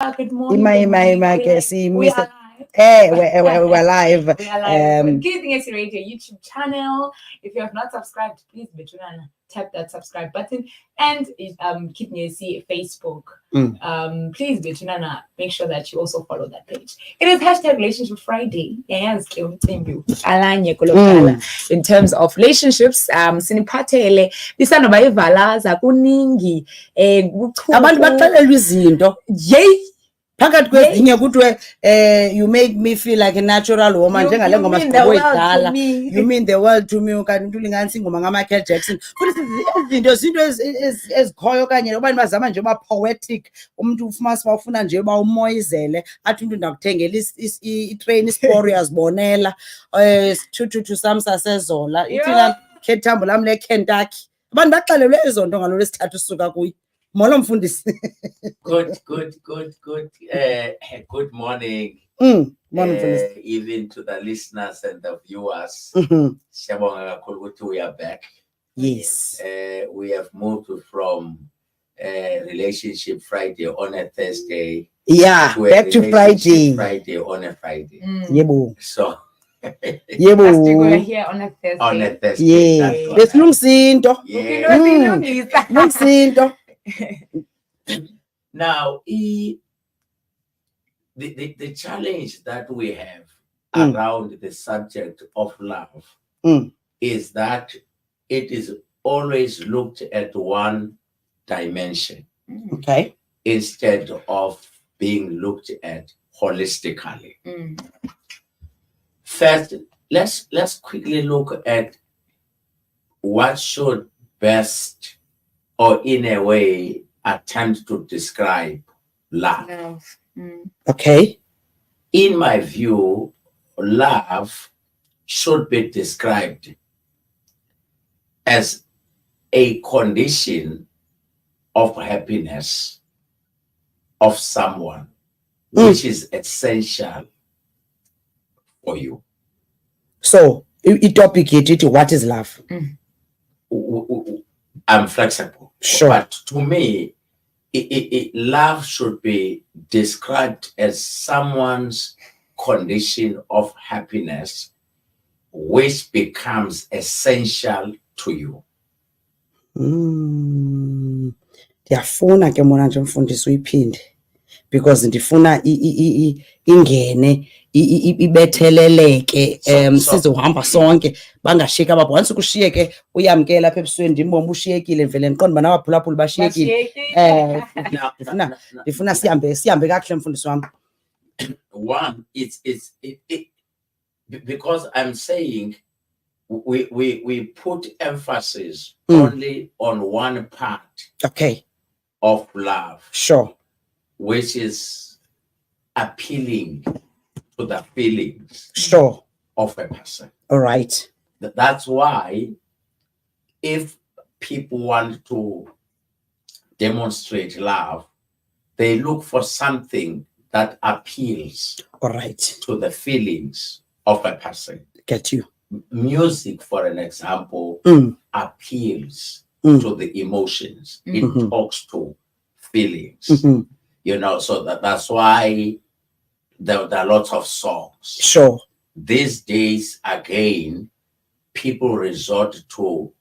Good morning. My guess, we are live. We're live. We are live on Kidney Radio YouTube channel. If you have not subscribed, please tap that subscribe button, and Kidney Facebook. Please make sure that you also follow that page. It is #Relationship Friday. In terms of relationships, siniphathele bisanoba ivalaza kuningi abantu baxelelwa izinto phakathi kwezinye kuthiwe you make me feel like a natural woman njengale ngoma siqoyidala you mean the world to me kanti into linganisa ingoma ngamaKel Jackson futhi izinto ezikhoyo kanye obani bazama nje poetic umuntu ufuna nje umoyizele athi umuntu ndakuthengela itrain isporo yazibonela 222 Samsa sezola ithina khethambo lami le Kentucky abantu baxelelwe izonto ngalolu sithathu suka kuyi Molo Mfundisi. Good. Good morning. Even to the listeners and the viewers. We are back. Yes. We have moved from Relationship Friday on a Thursday. Yeah, back to Friday. Friday on a Friday. Yebo. So we are here on a Thursday. On a Thursday. Yeah. Lesilungisinto. Lungisinto. Now, the challenge that we have around the subject of love is that it is always looked at one dimension, okay, instead of being looked at holistically. First, let's quickly look at what should best, or in a way, attempt to describe love. Okay. In my view, love should be described as a condition of happiness of someone, which is essential for you. So, topic it, what is love? I'm flexible. Sure. But to me, love should be described as someone's condition of happiness, which becomes essential to you. Ndiyafuna ke mona nje Mfundisi uyiphinde because ndifuna ingene ibetheleleke sizohamba sonke bangashiyeka abapho once ukushiyeke uyamkela apha ebusweni ndimbomba ushiyekile mvele ndiqonda bana abaphulaphuli bashiyekile ndifuna sihambe kakuhle Mfundisi wami. One, it's because I'm saying we put emphasis only on one part, okay, of love, sure, which is appealing to the feelings, sure, of a person. All right. That's why if people want to demonstrate love, they look for something that appeals, all right, to the feelings of a person. Get you. Music, for an example, appeals to the emotions. It talks to feelings. You know, so that's why there are lots of songs. Sure. These days, again, people resort to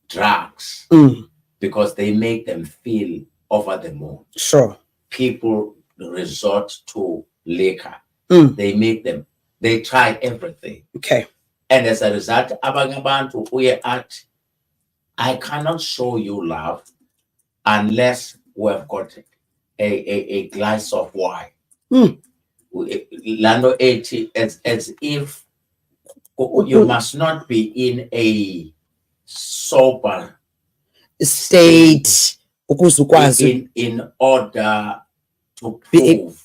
drugs because they make them feel over the moon. Sure. People resort to liquor. They try everything. Okay. And as a result, I cannot show you love unless we have got a glass of wine. Lando 80, as if you must not be in a sober state in order to prove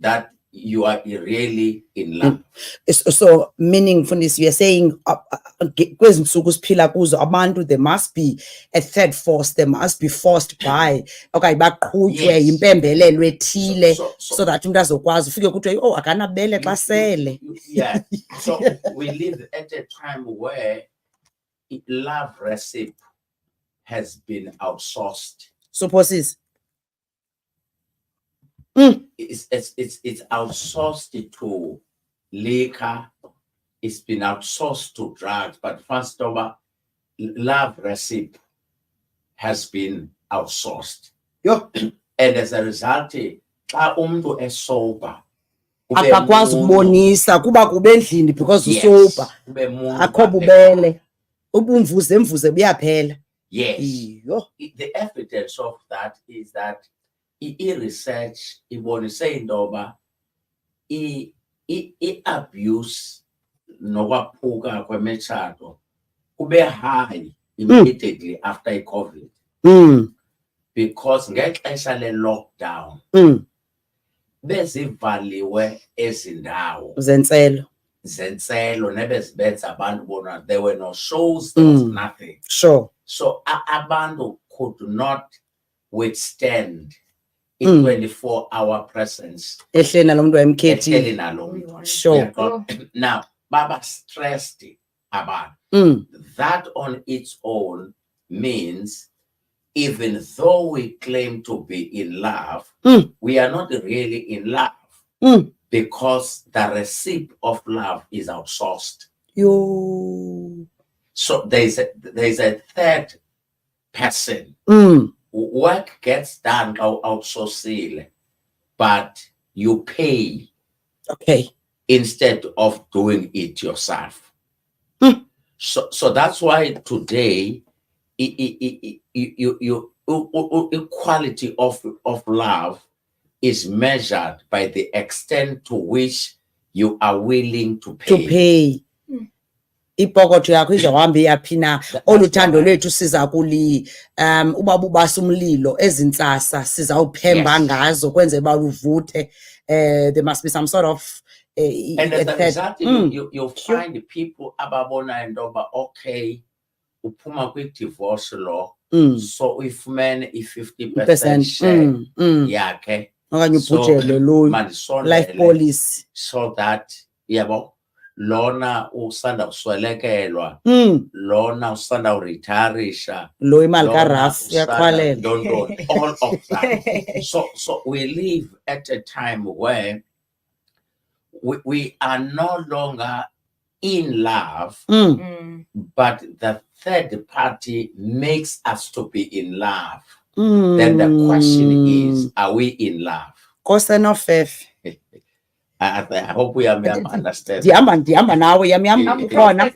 that you are really in love. So meaning from this, you are saying there must be a third force, they must be forced by okay so that yeah. So we live at a time where love recipe has been outsourced. Supposes it's outsourced to liquor. It's been outsourced to drugs, but first over, love recipe has been outsourced. Yo. And as a result, xa umuntu esober, akakwazi ukubonisa kuba kube endlini because usoba akho bubele ubumvuze mvuze buyaphela. Yes. The evidence of that is that i-research ibonise intoba i-abuse nokwaphuka kwemitshato kube high immediately after i-COVID. Because ngexesha le-lockdown bezivaliwe ezindawo zentselo nebezibenza abantu bona, there were no shows, there was nothing. Sure. So abantu could not withstand in 24-hour presence. Ehlena lo muntu emkhethi. Sure. Now, baba stressed abantu. That on its own means even though we claim to be in love, we are not really in love because the receipt of love is outsourced. So there's a third person. Work gets done outsourced, but you pay. Okay. Instead of doing it yourself. So that's why today equality of love is measured by the extent to which you are willing to pay. Ipokotho yakho izawuhamba iyaphina oluthando lwethu siza kuli ubaba ubasa umlilo ezintsasa sizawuphemba ngazo kwenze ba luvuthe. There must be some sort of and as a result, you'll find people ababona intoba okay uphuma kwi-divorce law, so ifumene i-50% share yakhe okanye ubhujele lo life policy so that yabo lona usanda kuswelekelwa lona usanda uretirisha lo imali karaf yaqhwalela all of that. So we live at a time where we are no longer in love, but the third party makes us to be in love. Then the question is, are we in love? I hope we are understanding. Ndihamba nawe yami khona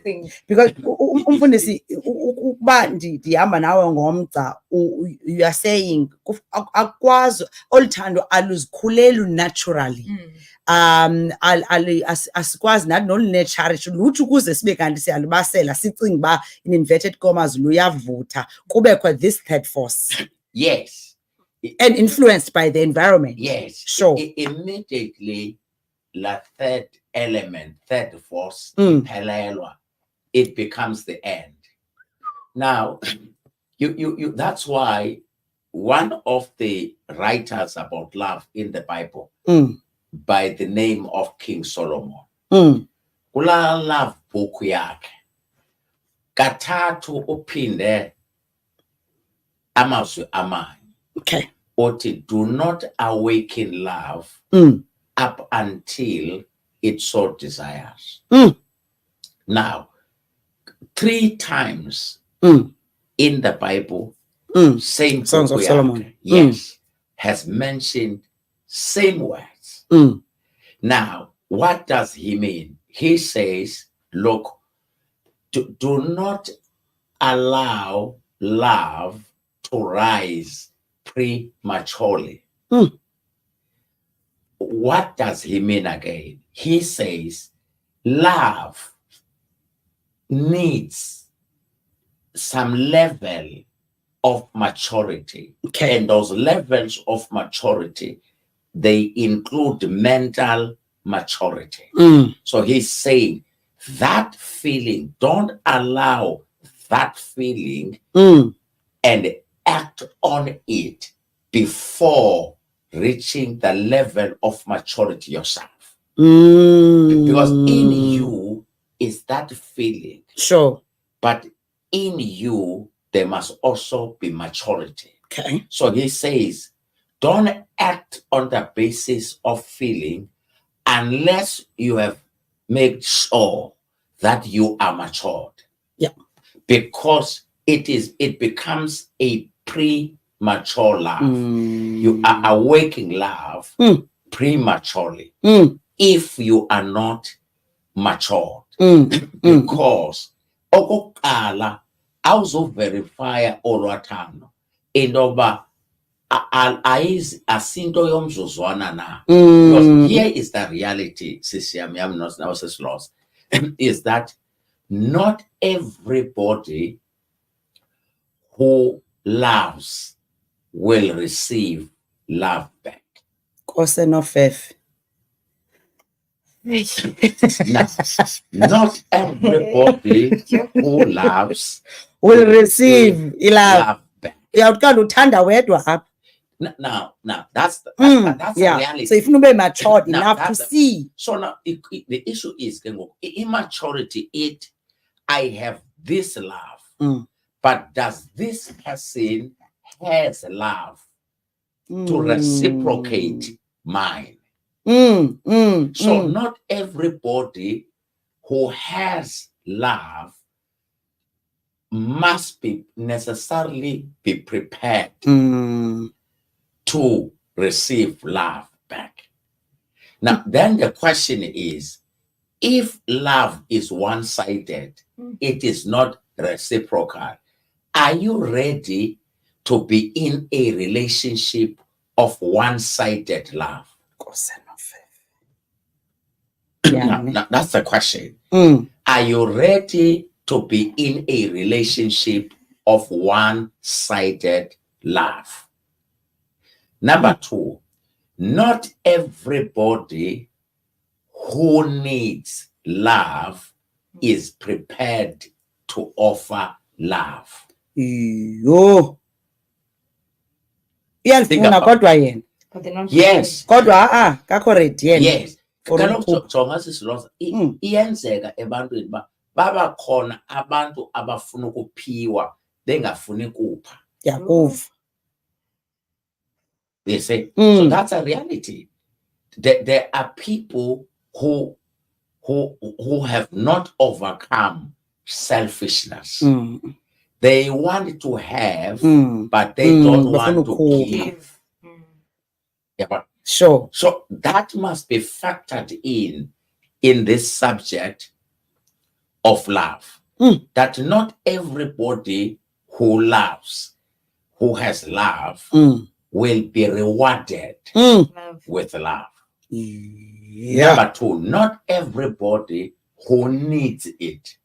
because umfundisi ukuba ndihamba nawe ngomgca you are saying akwazi oluthando aluzikhuleli naturally. Asikwazi nathi nolunecherish luthi ukuze sibe kanti siyalibasela sicinga ba in inverted commas luyavutha kubekho this third force. Yes. And influenced by the environment. Yes. Sure. Immediately the third element, third force, it becomes the end. Now, you that's why one of the writers about love in the Bible by the name of King Solomon. Kula love book yakhe kathathu uphinde amazwi amanye. Okay. Oti do not awaken love up until it so desires. Now, 3 times in the Bible, same Songs of Solomon. Yes, has mentioned same words. Now, what does he mean? He says, look, do not allow love to rise prematurely. What does he mean again? He says, love needs some level of maturity. Okay. And those levels of maturity, they include mental maturity. So he's saying that feeling, don't allow that feeling and act on it before reaching the level of maturity yourself. Because in you is that feeling. Sure. But in you, there must also be maturity. Okay. So he says, don't act on the basis of feeling unless you have made sure that you are matured. Yeah. Because it becomes a premature love. You are awaking love prematurely if you are not matured. Because okokuqala awuzoverifya olwathando indoba asinto yomzuzwana na. Because here is the reality, Sisiam Yam loss, is that not everybody who loves will receive love back. Kose no faith. Now, not everybody who loves will receive love back. Now, that's yeah. a reality. So if you be matured enough to see. So now the issue is immaturity. I have this love, but does this person has love to reciprocate mine? So not everybody who has love must be necessarily be prepared to receive love back. Now, then the question is, if love is one-sided, it is not reciprocal, are you ready to be in a relationship of one-sided love? Now, that's the question. Are you ready to be in a relationship of one-sided love? Number two, not everybody who needs love is prepared to offer love. Yo. Yes. Yes. Iyenzeka ebantwini baba khona abantu abafuna ukuphiwa bengafuni kupha. They say, so that's a reality. There are people who have not overcome selfishness. They want to have, but they don't want to give. Yeah, but sure. So that must be factored in this subject of love. That not everybody who loves, who has love, will be rewarded with love. Yeah. Number two, not everybody who needs it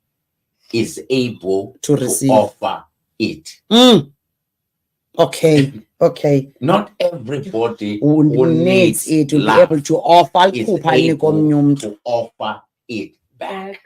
is able to offer it. Okay. Not everybody who needs it to be able to offer is able to offer it back.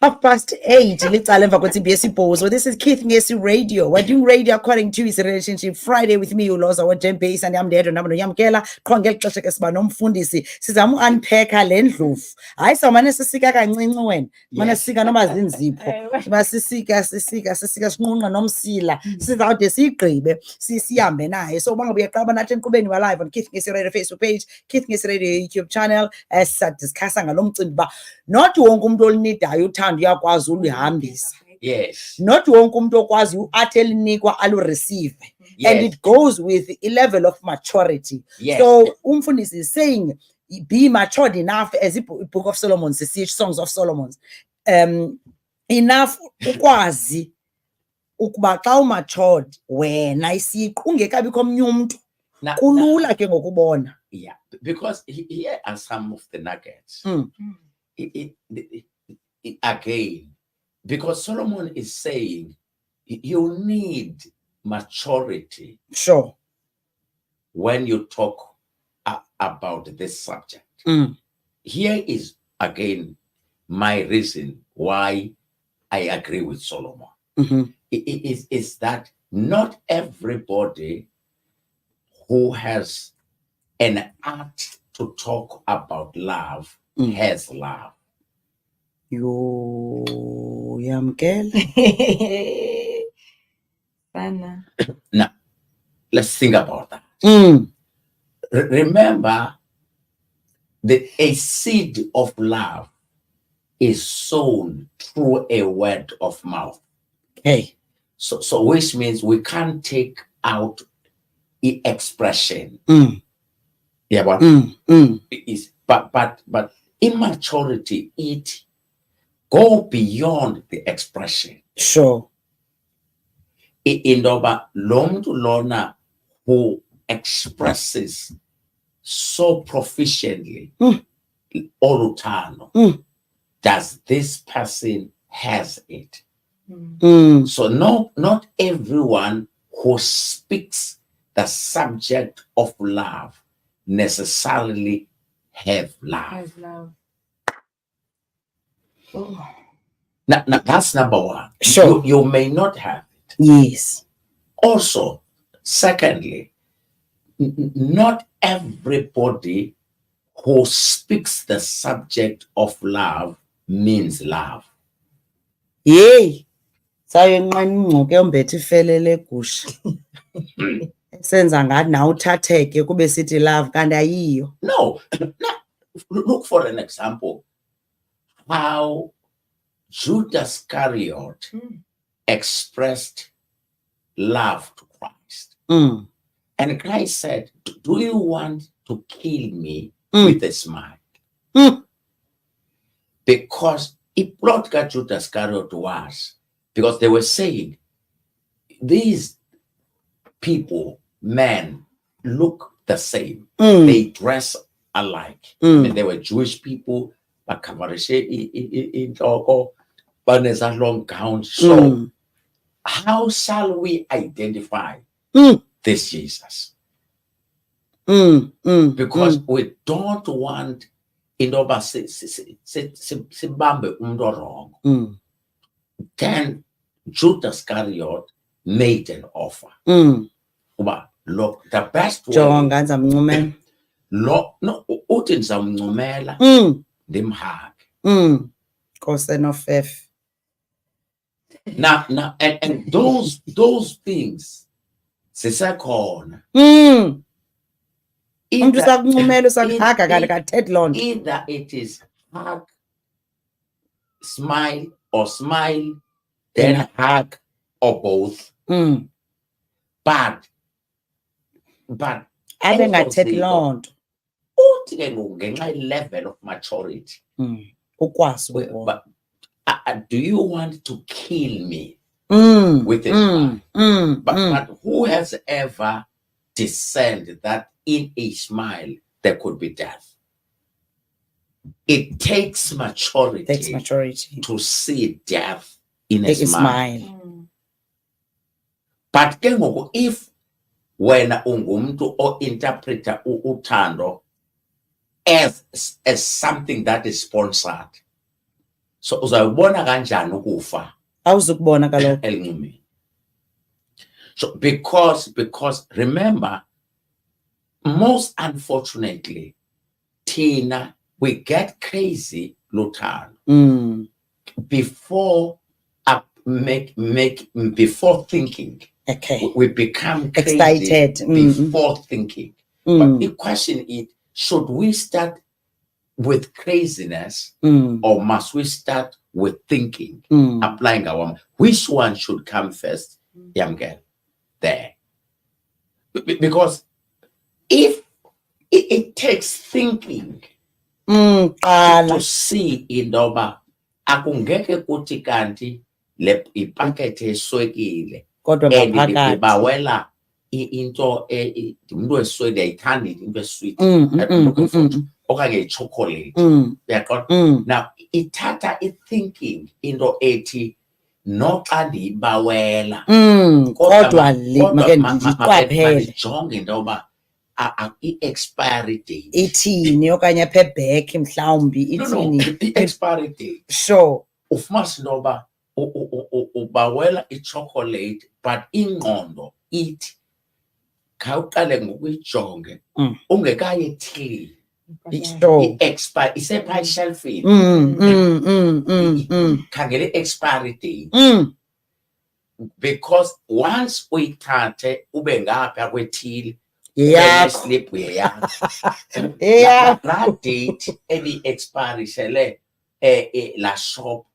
8:30 licala emva kwetsimbi So this is Keith Ngesi Radio. We're doing radio according to his relationship Friday with me, Lhoza WamaMfene, and I'm ndedwa nami noyamkela qho ngeli xesha ke siba nomfundisi sizama unpacka le ndlovu. Hayi samane sisika kancinci wena. Mane sisika noma zinzipho. Basisika sinqunqa nomsila. Sizawude sigqibe sihambe naye. So bangabuye qaba nathi enkqubeni wa live on Keith Ngesi Radio Facebook page, Keith Ngesi Radio YouTube channel. Discussa ngalomcimbi ba not wonke umuntu olinidayo uthando uyakwazi ulihambisa. Yes. Not wonke umuntu okwazi uathi elinikwa alu receive. Yes. And it goes with a level of maturity. Yes. So umfundisi is saying be matured enough, as the book of Solomon says, Songs of Solomon, enough ukwazi ukuba xa umatured wena isiqu ungekabi komnye umuntu kulula ke ngokubona. Yeah, because here are some of the nuggets. Again, because Solomon is saying you need maturity. Sure. When you talk about this subject. Here is again my reason why I agree with Solomon. It is that not everybody who has an art to talk about love has love. Yo, yamkela. Now, let's think about that. Remember, a seed of love is sown through a word of mouth. Okay. So which means we can't take out the expression. Yeah, but but immaturity, it go beyond the expression. Sure. Indoba long to learner who expresses so proficiently olutano. Does this person has it? So not everyone who speaks the subject of love necessarily have love. Now that's number one. Sure. You may not have it. Yes. Also, secondly, not everybody who speaks the subject of love means love. Yay. Sayenqena ingxoke yombethe ifelele egusha. Senza ngathi na uthatheke kube sithi love kanti ayiyo. No. Look for an example. How Judas Iscariot expressed love to Christ. And Christ said, do you want to kill me with a smile? Because it brought God Judas Iscariot to us. Because they were saying, these people, men, look the same. They dress alike. I mean, they were Jewish people, but in long gown. So how shall we identify this Jesus? Because we don't want wrong. Then Judas Iscariot made an offer. Look, the best way. No, uthi ndizamncumela ndimhage. Now, and those things sisekhona. Either it is hug, smile, or smile, then hug, or both. But abengathethi loo nto. Uthi ke ngoku ngenxa level of maturity. Ukwazi. Do you want to kill me with a smile? But who has ever discerned that in a smile there could be death? It takes maturity to see death in a smile. But ke ngoku if wena ungumntu o interpreta uthando as something that is sponsored, so uzawubona kanjani ukufa? Awuzukubona kaloku elncumeni. So because remember, most unfortunately, Tina, we get crazy luthando before before thinking. Okay. We become crazy excited before thinking. But the question is, should we start with craziness or must we start with thinking, applying our, which one should come first, young girl? There. Because if it takes thinking to see indoba akungeke kuthi kanti le ipakethe eswekile kodwa bawela into umuntu eswele ayithandi into esweet okanye ichocolate uyaqonda. Now ithatha thinking into ethi noxa ndiyibawela kodwa ndiqaphele jonge intoba i-expiry date ithini okanye payback mhlawumbi ithini i-expiry date. Sure. Ufumanise intoba ubawela ichocolate but ingqondo ithi khawuqale ngokuyijonge ungekayithili i-expire isepha ishelfini khangela i-expiry date. because once uyithathe ube ngapha kwethile yakho yeah yeah that date ebi-expirishele la shop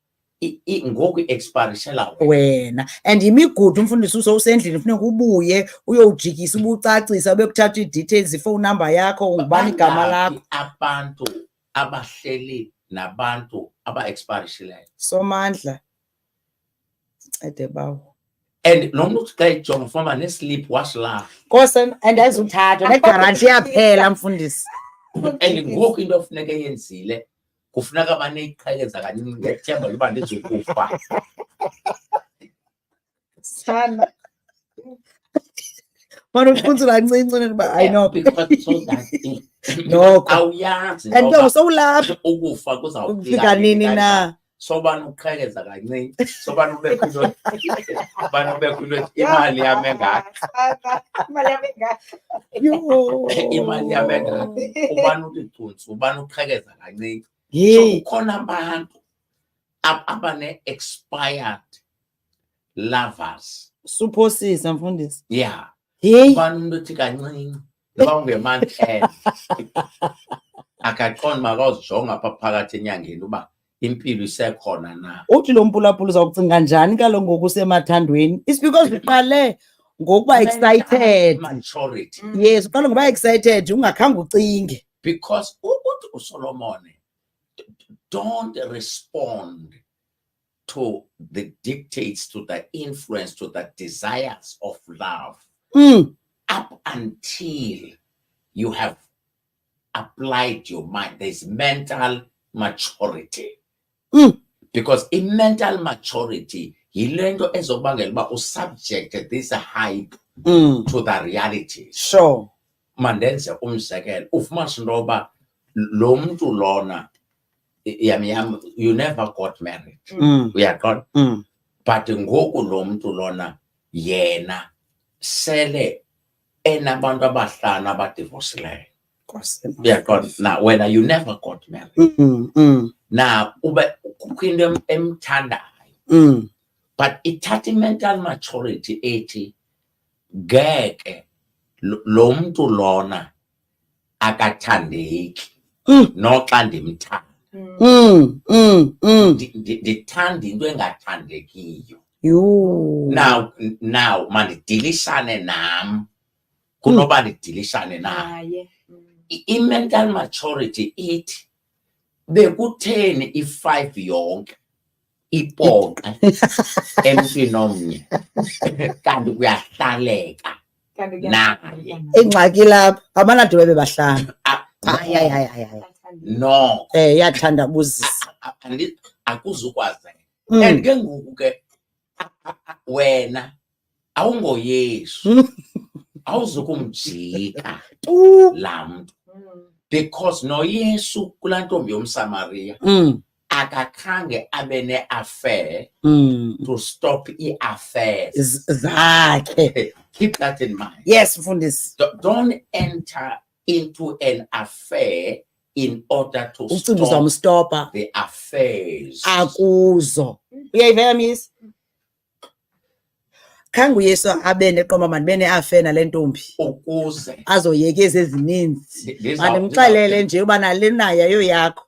ngoku i-expirishela wena and imigudu umfundisi usendlini funeka ubuye uyowujikisa ubucacisa ubekuthatha ii-details ifowuni number yakho ungubani igama lakho abantu abahleli nabantu aba-expirishileyo somandla ncede bawo and lo muntu xa ejonga ufama neslip wasilapha Nkosi andazuthathwa negaranti yaphela mfundisi and ngoku into ofuneka eyenzile kufuneka baneyiqhekeza kancinci ngethemba loba ndizokufa sana manje uqhutsula kancinci uba I know because so that noko awuyazi and ke usowulapha ukufa ufika nini na sobani uqhekeza kancinci sobani ubekho into bani ubekho into imali yami engaka imali yami engaka ubani ulicunsi ubani uqhekeza kancinci so kukhona abantu abane-expired lovers suphosisa mfundisi yeah hey ubani umuntu othi kancinci noba ungemonth end akaqondi makazijonga apha phakathi enyangeni uba impilo isekhona na uthi lo mpulaphula uzawucinga njani kaloku ngoku usemathandweni it's because uqale ngokuba excited maturity yes uqale ngoba excited ungakhange ucinge because uthi uSolomon don't respond to the dictates, to the influence, to the desires of love up until you have applied your mind. There's mental maturity. Because in mental maturity, yilento ezobangela uba usubject this hype to the reality. Sure. Mandenze umzekelo ufumanise into yoba lo mntu lona you never got married. Uyaqonda? But ngoku lo mntu lona yena sele enabantu abahlanu abadivorcileyo. Uyaqonda? Now whether you never got married. Now ube kukho into emthandayo. But ithatha mental maturity ethi ngeke lo mntu lona akathandeki noxa ndimthanda. Ndithanda into engathandekiyo. Now mandidilishane nam kunoba ndidilishane naye. I-mental maturity ithi bekutheni i-5 yonke ipoqa emntwini omnye kanti kuyahlaleka naye. Ingxaki lapha abanade babe bahlanu. No. Iyathandabuzisa. Akuzukwazi. And ke ngoku ke wena awungoYesu. Awuzukumjika laa mntu. Because noYesu kulaa ntombi yomSamariya akakhange abe ne-affair to stop i-affairs zakhe. Keep that in mind. Yes, mfundisi. Don't enter into an affair in order to stop the affairs. Akuzo. Uyayivela miss? Khange uYesu abe neqoma manje bene affair nale ntombi. Ukuze azoyekeza ezininzi. Mandimxelele nje uba nale nayo yoyakho.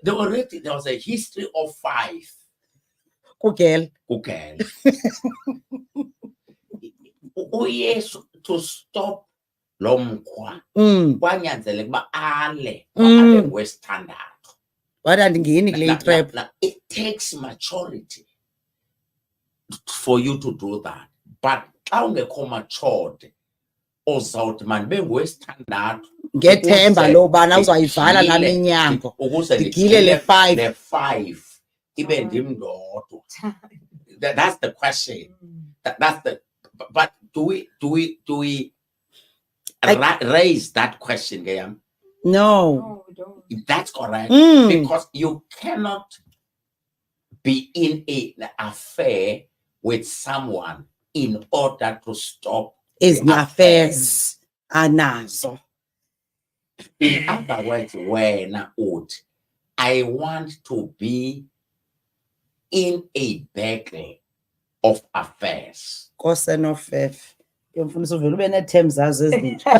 There was a history of 5. Kugel. uYesu to stop lo mkhwa kwanyanzeleka uba ale ngwesithandathu. Wathi andingeni kule trap. It takes maturity for you to do that. But xa ungekho matured uzawuthi manje bengwesithandathu ngethemba lobana uzayivala nami inyango ukuze ndigile le 5 le 5 ibe ndim ndodwa. That's the question. That's the but do we raise that question, Gayam? No, we don't. That's correct. Because you cannot be in an affair with someone in order to stop his affairs. Anazo. In other words, when I want to be in a battle of affairs. Kosen of yomfundisi uvela ube neterms zazo ezintsha.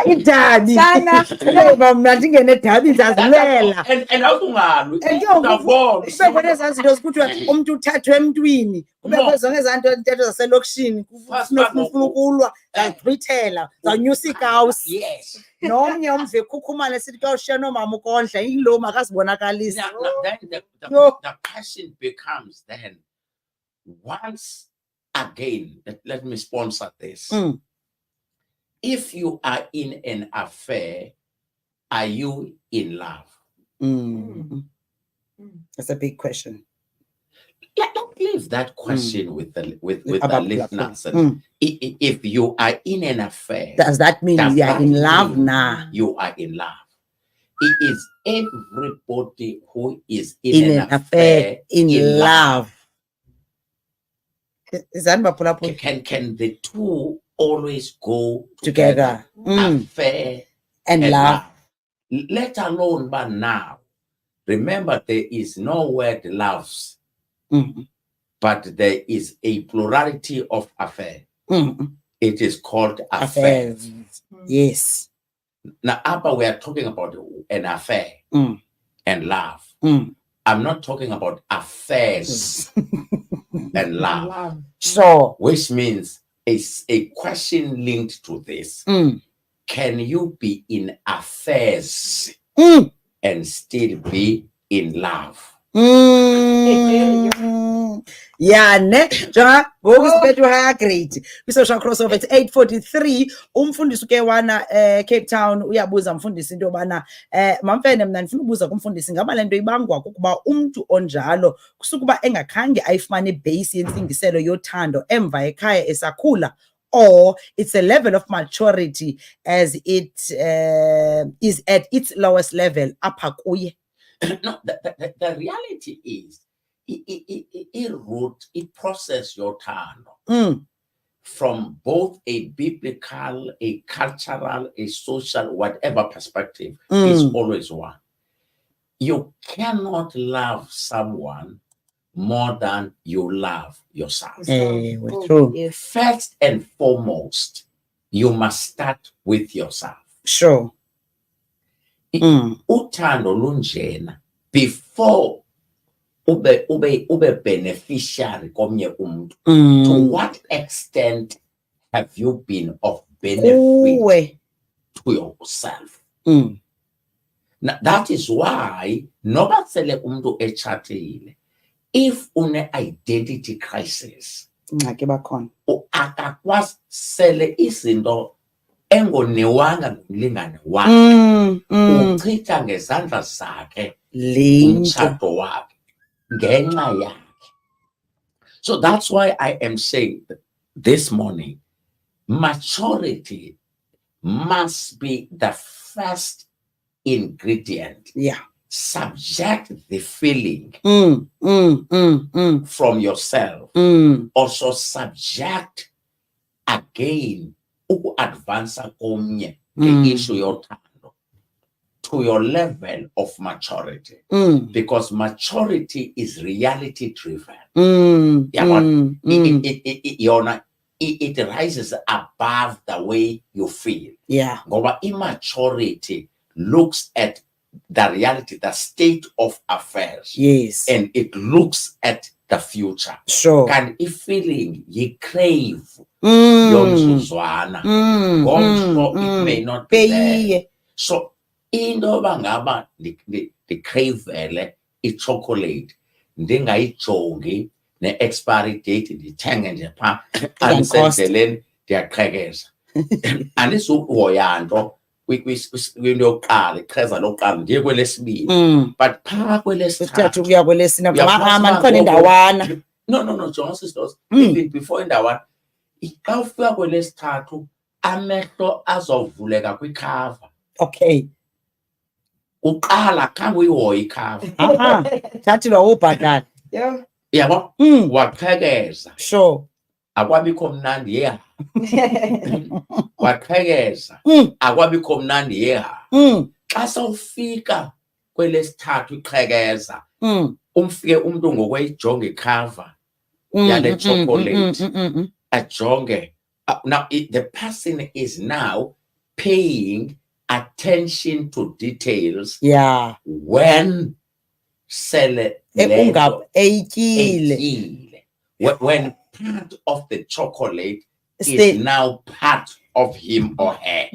Idabi. Mna ndingenedabi ndizazilela. And awungalu. Kubekho nezaa zinto zikuthiwa umntu uthathwe emntwini. Kubekho zonke ezaa ntetho zaselokishini. Ufuna ukulwa, zagqithela, zanyusa ikawusi. Yes. Nomnye umve khukhumane sithi xa ushiya nomama ukondla yilo makazibonakalise. Then the question becomes then, once again, let me sponsor this. If you are in an affair, are you in love? That's a big question. Let's leave that question with the listeners. If you are in an affair, does that mean you are in love now? You are in love. It is everybody who is in an affair in love. Can the two always go together? Affair and love. Let alone but now. Remember, there is no word loves, but there is a plurality of affair. It is called affairs. Yes. Now, Abba, we are talking about an affair and love. I'm not talking about affairs and love. So, which means it's a question linked to this. Can you be in affairs and still be in love? Yeah, ne njenga ngoku sibethu higher grade kwi-social crossover. It's 8:43. Umfundisi uke wana Cape Town uyabuza mfundisi into yobana Mamfene, mna ndifuna ubuza kumfundisi ngaba le nto ibangwa kukuba umntu onjalo kusukuba engakhange ayifumane ibase yentsingiselo yothando emva ekhaya esakhula, or it's a level of maturity as it is at its lowest level apha kuye. No, the reality is it process your time from both a biblical, a cultural, a social, whatever perspective is always one. You cannot love someone more than you love yourself. True. First and foremost, you must start with yourself. Sure. Uthando lunjena before ube beneficiary komnye umuntu. To what extent have you been of benefit to yourself? Now, that is why noba sele umuntu echatile, if une identity crisis, akakwazi sele izinto engonewanga ngumlingane wakhe, uchitha ngezandla zakhe umtshato wakhe ngenxa yakhe. So that's why I am saying this morning, maturity must be the first ingredient. Subject the feeling from yourself. Also subject again advance komnye issue yothando to your level of maturity, because maturity is reality driven. It rises above the way you feel. Ngoba immaturity looks at the reality, the state of affairs, and it looks at the future. Can if feeling ye crave yomzuzwana, it may not be there. So into bangaba the crave chocolate ndingayijongi ne-expiry date ndithenge nje pha andisendleleni ndiyaqhekeza andisuhoya nto kwinto yokuqala, iqheza lokuqala ndiye kwelesibini, but phaa kwelesithathu kuya kwelesine ndikhona indawana. No, John sisters, even before indawana, xa ufika kwelesithathu amehlo azovuleka kwikhava. Uqala khange uyihoye ikhava. Thathilwa ubhatala. Yabo, waqhekeza. Akwabikho mnandi yeha. Waqhekeza. Akwabikho mnandi yeha. Xa sawufika kwelesithathu iqhekeza, umfike umuntu ngokweyijonga ikhava, yale chocolate ajonge. Now the person is now paying attention to details. Yeah. When sele when part of the chocolate is now part of him or her,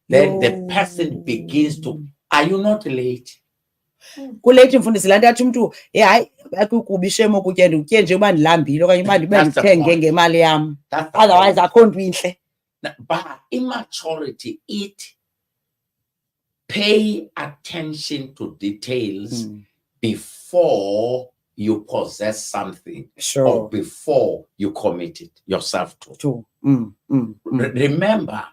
then the person begins to, are you not late? Kulate mfundisi laa nto athi umntu hayi akukuba ishemo ukutya ndikutye nje uba ndilambile okanye uba ndibe ndithenge ngemali yam, otherwise akho nto intle. But immaturity, it pay attention to details before you possess something, or before you commit it yourself to. Remember,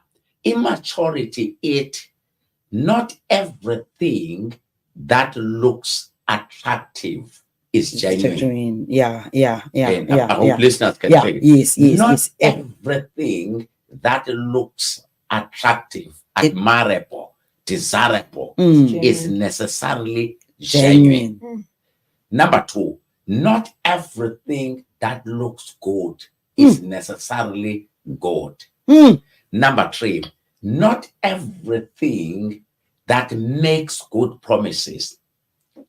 immaturity, it not everything that looks attractive is genuine. Yeah. I hope listeners can take it. Yes. Not everything that looks attractive, admirable, desirable is necessarily genuine. Number two, not everything that looks good is necessarily good. Number three, not everything that makes good promises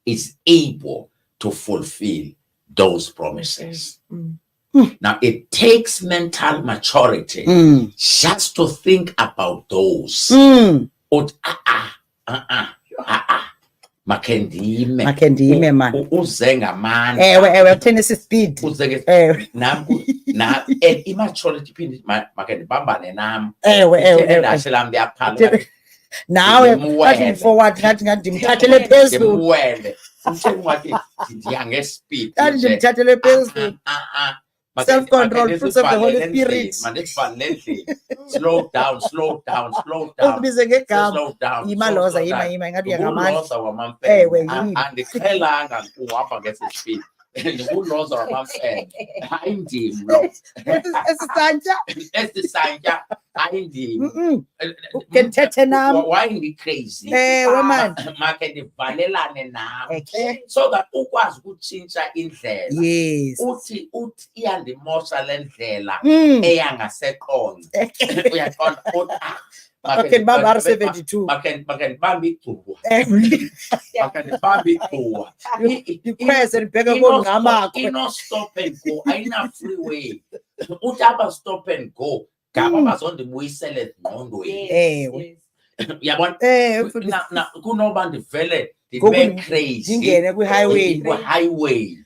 is able to fulfill those promises. Now, it takes mental maturity just to think about those. Makendime man. Uzengaman. Ewe Tennessee speed. Na immaturity pindi makendibambane nam. Ewe. Nawe cutting forward ngathi ndimthathele phezulu. Ndimwele. Umthengwathi ndiyange speed. Ndimthathele phezulu. Self-control, fruits of the Holy Spirit. Slow down. Slow down. Lhoza ingathi yangamandla. Lhoza WamaMfene. Andiqhelanga ukuhamba ngesi speed. Lhoza WamaMfene. Hayi ndim lo. Esisantya hayi ndim. Kethethe nam. Why ndi crazy? Man. Make ndivalelane nam. So that ukwazi ukutshintsha indlela. Yes. Uthi iyandimosha le ndlela eyangaseqonce. Uyaqonda kodwa Okay, Baba R72. Makendibambe igcuwa. Makendibambe igcuwa. Ikhweze libheke kongamakho. Ino stop and go. Ayina freeway. Uthi aba stop and go. Ngaba bazondibuyisele engqondweni. Yabona? Na kunoba ndivele ndibe crazy. Ndingene kwi-highway.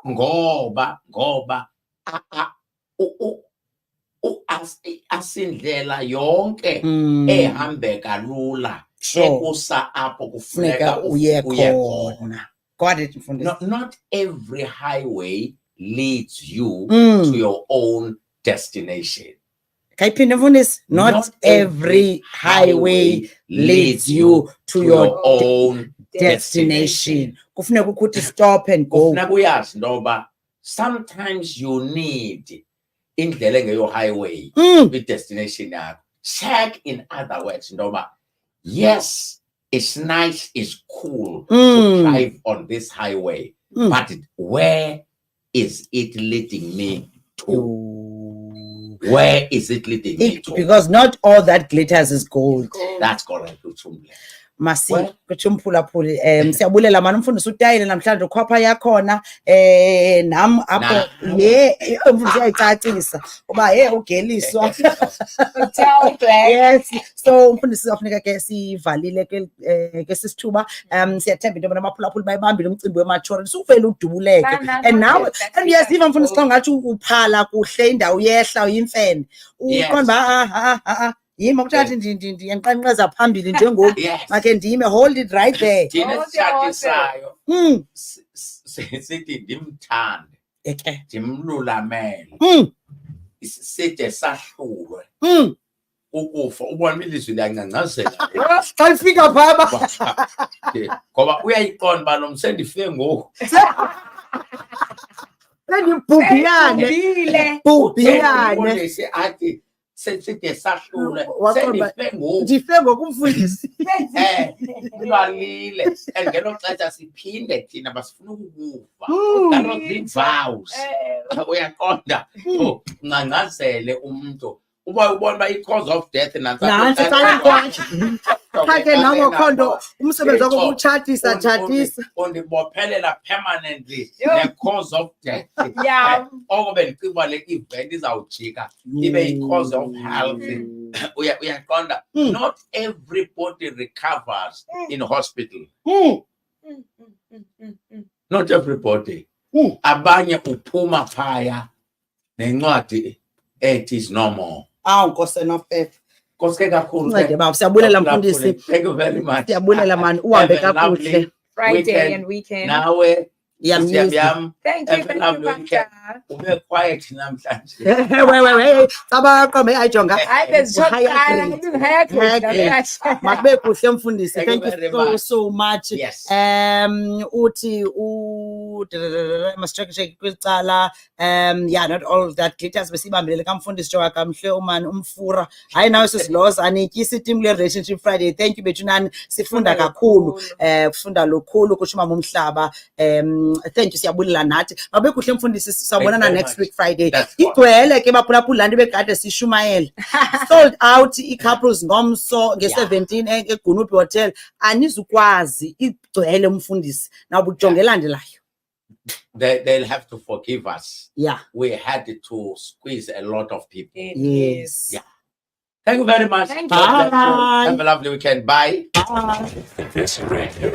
Ngoba asindlela yonke ehambeka lula ekusa apho kufuneka uye khona. Got it, mfundisi. Not every highway leads you to your own destination. Kayiphinde mfundisi, not every highway leads you to your own destination. Kufuneka ukuthi stop and go. Kufuneka uyazi ndoba sometimes you need indlela engeyo highway destination yakho. Check, in other words, ndoba yes, it's nice, it's cool to drive on this highway, but where is it leading me to? Where is it leading me to? Because not all that glitters is gold. That's correct. Masi kuthumphulaphuli siyabulela manje umfundisi uTayile namhlanje ukhwapha yakhona nam apho umfundisi uyayicacisa uba ugeliswa. Yes, so umfundisi uyafuneka ke sivalile ke sisithuba siyathemba into namaphulaphuli bayibambile umcimbi wematurity uvele udubuleke and now and yes even umfundisi xa ngathi uphala kuhle indawo yehla uyimfene uqonda yima kuthathi ndiyanqanqeza phambili njengoku make ndime hold it right there. Thina sishatisayo sithi ndimthande ndimlulamele side sahlulwe ukufa. Ubona ilizwi liyancancazela xa lifika phaba ngoba uyayiqonda uba nomsendife ngoku sendibhubhiyane athi seside sahlule Waqonda- senife ngoku ndife ngokumfundisi. lwalile and ngelo xesha siphinde thina basifuna ukukuva Mm. that was the vows uyaqonda ungangazele umuntu uba ubona uba i-cause of death Nantsi xa kwakhe. Khake nabo khondo umsebenzi wakho ukutshatisa. undibophelela permanently Yo. the cause of death Yeah. oko bendicinga uba le event izawujika ibe i-cause of health uyaqonda not everybody recovers in hospital not everybody abanye uphuma phaya nencwadi ethi is normal Awu Nkosi Nofefe. Nkosi kakhulu Uncede baba, siyabulela mfundisi. thank you very much Siyabulela man, uhambe Have a kakuhle. lovely Friday and weekend. nawe Iyamnyisa. siyam Thank you, have a thank lovely you, weekend. Pastor. ube quiet namhlanje Wewe sabaqombe ayijonga. Hayi bezisokuqala higher grade namhlanje. Makube kuhle mfundisi. Thank you Thank very you so much. so much. yes Uthi must check kwicala yeah, not all of that glitters besibambelele kamfundisi Jowa kamhle umani umfura. Hayi nawe sisilose anityisi team le relationship Friday. Thank you Bethunani. Sifunda kakhulu. Kufunda lukhulu kushuma umhlaba. Thank you siyabulela nathi. Makube kuhle mfundisi sawubonana very next much. week Friday. That's fine. Igcwele ke baphulaphula lantu bekade sishumayela. Sold out i-couples ngomso nge-17 eGunupi Hotel. Anizukwazi igcwele mfundisi. Nawubujongela landelayo. they'll have to forgive us Yeah. we had to squeeze a lot of people Yes. Yeah. Thank you very much. Thank God bless you. Bye. Have a lovely weekend. Bye. Bye. Legacy Radio.